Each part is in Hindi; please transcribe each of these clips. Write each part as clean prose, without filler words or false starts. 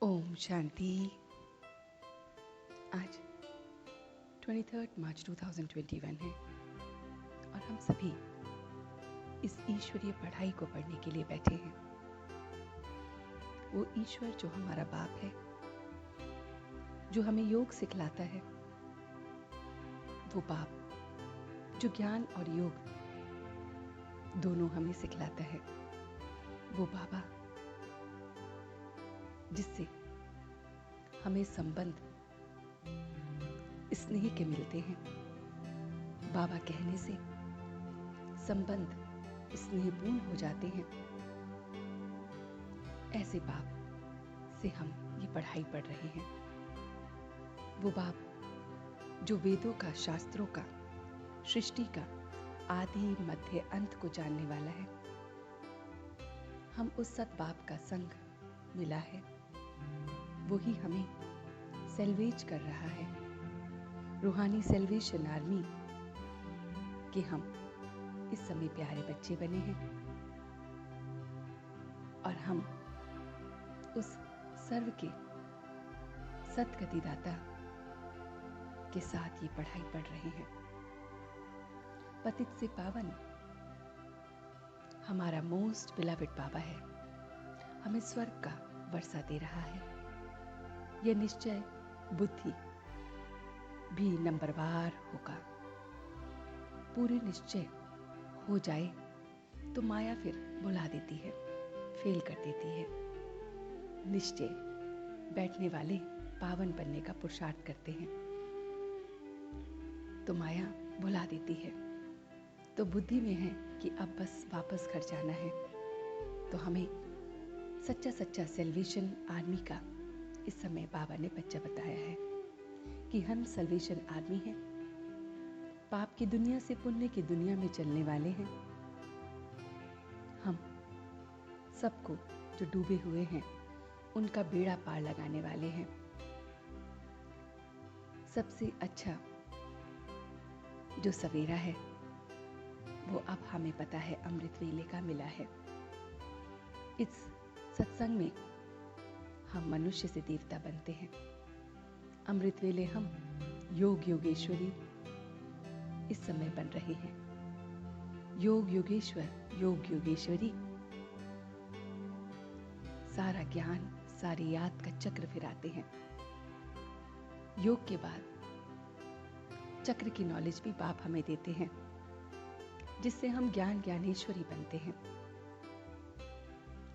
ओम शांति। आज 23 मार्च 2021 है और हम सभी इस ईश्वरीय पढ़ाई को पढ़ने के लिए बैठे हैं। वो ईश्वर जो हमारा बाप है, जो हमें योग सिखलाता है, वो बाप जो ज्ञान और योग दोनों हमें सिखलाता है, वो बाबा जिससे हमें संबंध स्नेह के मिलते हैं। बाबा कहने से संबंध स्नेहपूर्ण हो जाते हैं। ऐसे बाप से हम ये पढ़ाई पढ़ रहे हैं। वो बाप जो वेदों का, शास्त्रों का, सृष्टि का आदि मध्य अंत को जानने वाला है। हम उस सत बाप का संग मिला है, वही हमें सेल्वेज कर रहा है। रूहानी सेल्वेशन आर्मी के हम इस समय प्यारे बच्चे बने हैं और हम उस सर्व के सतगतिदाता के साथ ये पढ़ाई पढ़ रहे हैं। पतित से पावन हमारा मोस्ट बिलवेड बाबा है, हमें स्वर्ग का वर्षा दे रहा है। यह निश्चय बुद्धि भी नंबरवार होगा। पूरे निश्चय हो जाए तो माया फिर बुला देती है, फेल कर देती है। निश्चय बैठने वाले पावन बनने का पुरुषार्थ करते हैं तो माया बुला देती है। तो बुद्धि में है कि अब बस वापस घर जाना है। तो हमें सच्चा सच्चा सेल्वेशन आर्मी का इस समय बाबा ने बच्चा बताया है कि हम सेल्वेशन आर्मी हैं। पाप की दुनिया से पुण्य की दुनिया में चलने वाले हैं। हम सबको जो डूबे हुए हैं उनका बेड़ा पार लगाने वाले हैं। सबसे अच्छा जो सवेरा है वो अब हमें पता है, अमृत वेले का मिला है। इस सत्संग में हम मनुष्य से देवता बनते हैं। अमृत वेले हम योग योगेश्वरी इस समय बन रहे हैं। योग योगेश्वर, योग योगेश्वरी सारा ज्ञान, सारी याद का चक्र फिराते हैं। योग के बाद चक्र की नॉलेज भी बाप हमें देते हैं, जिससे हम ज्ञान ज्ञानेश्वरी बनते हैं।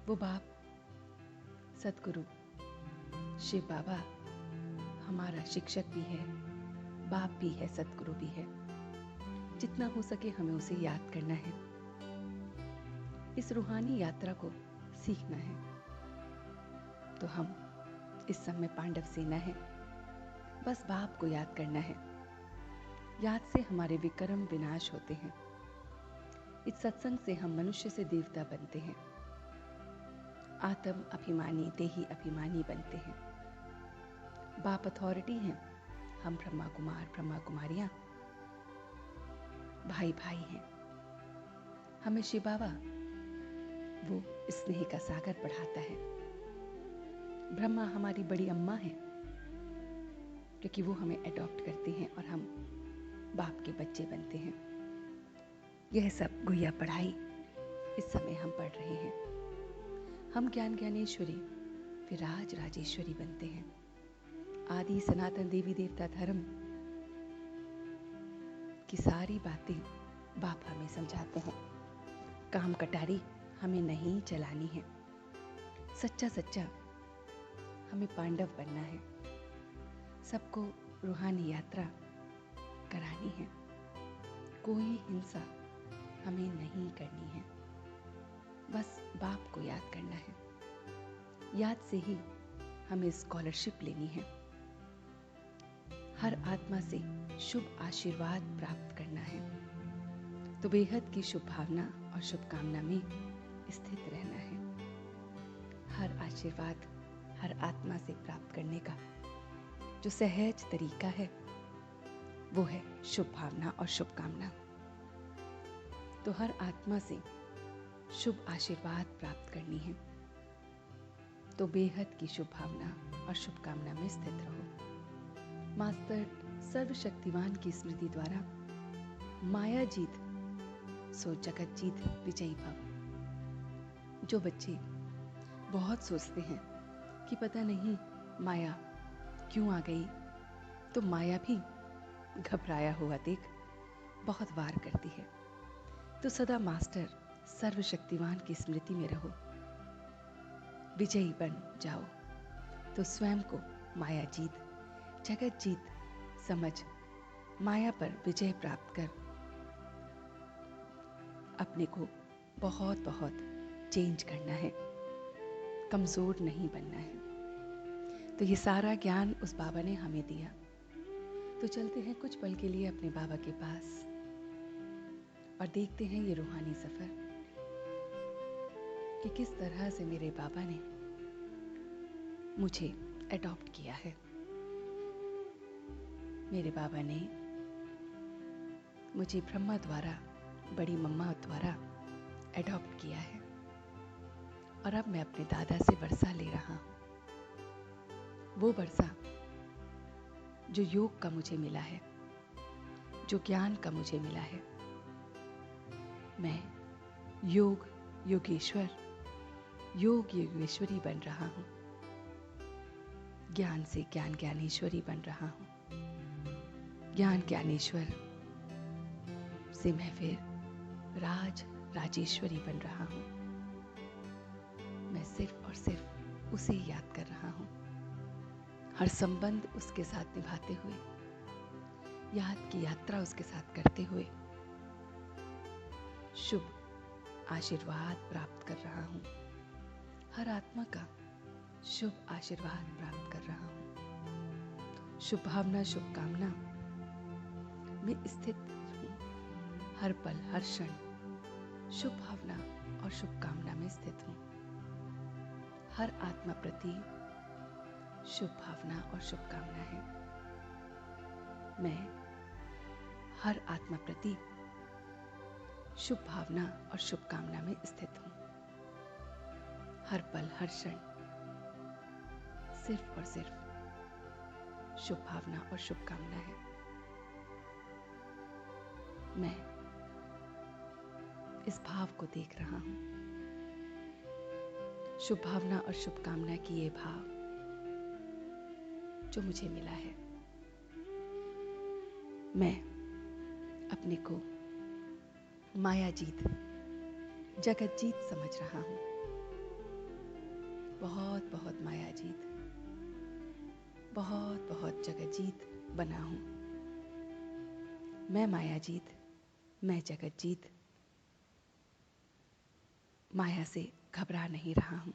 वो बाप सतगुरु शिव बाबा हमारा शिक्षक भी है, बाप भी है, सतगुरु भी है। जितना हो सके हमें उसे याद करना है। इस रूहानी यात्रा को सीखना है। तो हम इस समय पांडव सेना है, बस बाप को याद करना है। याद से हमारे विक्रम विनाश होते हैं। इस सत्संग से हम मनुष्य से देवता बनते हैं। आत्म अभिमानी, देही अभिमानी बनते हैं। बाप अथॉरिटी हैं, हम ब्रह्मा कुमार, ब्रह्मा कुमारियां भाई भाई हैं। हमें शिव बाबा वो स्नेह का सागर बढ़ाता है। ब्रह्मा हमारी बड़ी अम्मा है, क्योंकि वो हमें अडॉप्ट करते हैं और हम बाप के बच्चे बनते हैं। यह सब गुह्या पढ़ाई इस समय हम पढ़ रहे हैं। हम ज्ञान ज्ञानेश्वरी फिर राज राजेश्वरी बनते हैं। आदि सनातन देवी देवता धर्म की सारी बातें बाप हमें समझाते हैं। काम कटारी हमें नहीं चलानी है। सच्चा सच्चा हमें पांडव बनना है। सबको रूहानी यात्रा करानी है। कोई हिंसा हमें नहीं करनी है। बस बाप को याद करना है। याद से ही हमें स्कॉलरशिप लेनी है। हर आत्मा से शुभ आशीर्वाद प्राप्त करना है। तो बेहद की शुभ भावना और शुभकामना में स्थित रहना है। हर आशीर्वाद हर आत्मा से प्राप्त करने का जो सहज तरीका है वो है शुभ भावना और शुभकामना। तो हर आत्मा से शुभ आशीर्वाद प्राप्त करनी है। तो बेहद की शुभ भावना और शुभकामना में स्थित रहो। मास्टर सर्वशक्तिवान की स्मृति द्वारा माया जीत सो जगत जीत विजयी भव। जो बच्चे बहुत सोचते हैं कि पता नहीं माया क्यों आ गई, तो माया भी घबराया हुआ देख बहुत वार करती है। तो सदा मास्टर सर्वशक्तिवान की स्मृति में रहो, विजयी बन जाओ। तो स्वयं को माया जीत जगत जीत समझ माया पर विजय प्राप्त कर अपने को बहुत बहुत चेंज करना है, कमजोर नहीं बनना है। तो ये सारा ज्ञान उस बाबा ने हमें दिया। तो चलते हैं कुछ पल के लिए अपने बाबा के पास और देखते हैं ये रूहानी सफर कि किस तरह से मेरे बाबा ने मुझे अडॉप्ट किया है। मेरे बाबा ने मुझे ब्रह्मा द्वारा, बड़ी मम्मा द्वारा अडॉप्ट किया है और अब मैं अपने दादा से वर्षा ले रहा हूँ। वो वर्षा जो योग का मुझे मिला है, जो ज्ञान का मुझे मिला है। मैं योग योगेश्वर, योग योगेश्वरी बन रहा हूँ, ज्ञान से ज्ञान ज्ञानेश्वरी बन रहा हूँ। ज्ञान ज्ञानेश्वर से मैं फिर राज राजेश्वरी बन रहा हूँ। मैं सिर्फ और सिर्फ उसे याद कर रहा हूँ, हर संबंध उसके साथ निभाते हुए, याद की यात्रा उसके साथ करते हुए शुभ आशीर्वाद प्राप्त कर रहा हूँ। हर आत्मा का शुभ आशीर्वाद प्राप्त कर रहा हूँ। शुभ भावना शुभकामना में स्थित हूँ। हर पल हर क्षण शुभ भावना और शुभकामना में स्थित हूँ। हर आत्मा प्रति शुभ भावना और शुभकामना है। मैं हर आत्मा प्रति शुभ भावना और शुभकामना में स्थित हूँ। हर पल हर क्षण सिर्फ और सिर्फ शुभ भावना और शुभकामना है। मैं इस भाव को देख रहा हूँ, शुभ भावना और शुभकामना की ये भाव जो मुझे मिला है। मैं अपने को माया जीत जगत जीत समझ रहा हूँ। बहुत बहुत माया जीत, बहुत बहुत जगत जीत बना हूँ। मैं माया जीत, मैं जगत जीत, माया से घबरा नहीं रहा हूँ।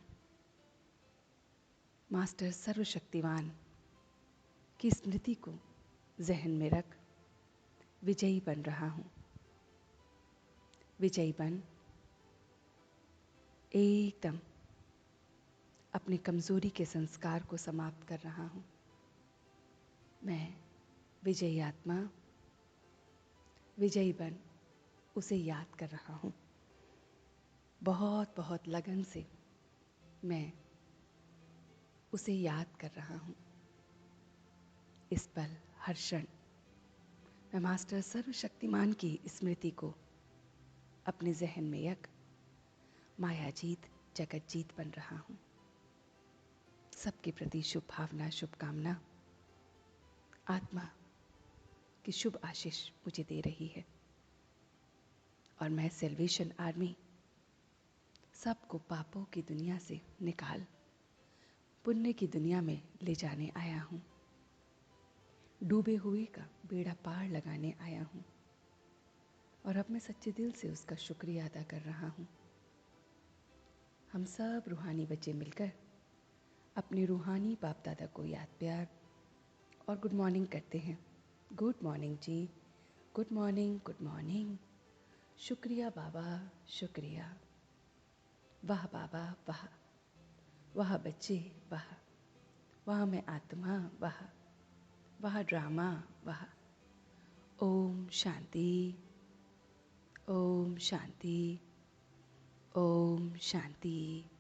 मास्टर सर्वशक्तिवान की स्मृति को जहन में रख विजयी बन रहा हूँ। विजयी बन एकदम अपनी कमजोरी के संस्कार को समाप्त कर रहा हूँ। मैं विजयी आत्मा, विजयी बन उसे याद कर रहा हूँ। बहुत बहुत लगन से मैं उसे याद कर रहा हूँ। इस पल हर क्षण मैं मास्टर सर्वशक्तिमान की स्मृति को अपने जहन में यक माया जीत जगत जीत बन रहा हूँ। सबके प्रति शुभ भावना शुभकामना, आत्मा की शुभ आशीष मुझे दे रही है और मैं सेल्वेशन आर्मी सबको पापों की दुनिया से निकाल पुण्य की दुनिया में ले जाने आया हूँ। डूबे हुए का बेड़ा पार लगाने आया हूँ और अब मैं सच्चे दिल से उसका शुक्रिया अदा कर रहा हूँ। हम सब रूहानी बच्चे मिलकर अपने रूहानी बाप दादा को याद प्यार और गुड मॉर्निंग करते हैं। गुड मॉर्निंग जी, गुड मॉर्निंग, गुड मॉर्निंग। शुक्रिया बाबा, शुक्रिया। वाह बाबा, वाह वाह बच्चे, वाह वाह मैं आत्मा, वाह वाह ड्रामा, वाह। ओम शांति, ओम शांति, ओम शांति।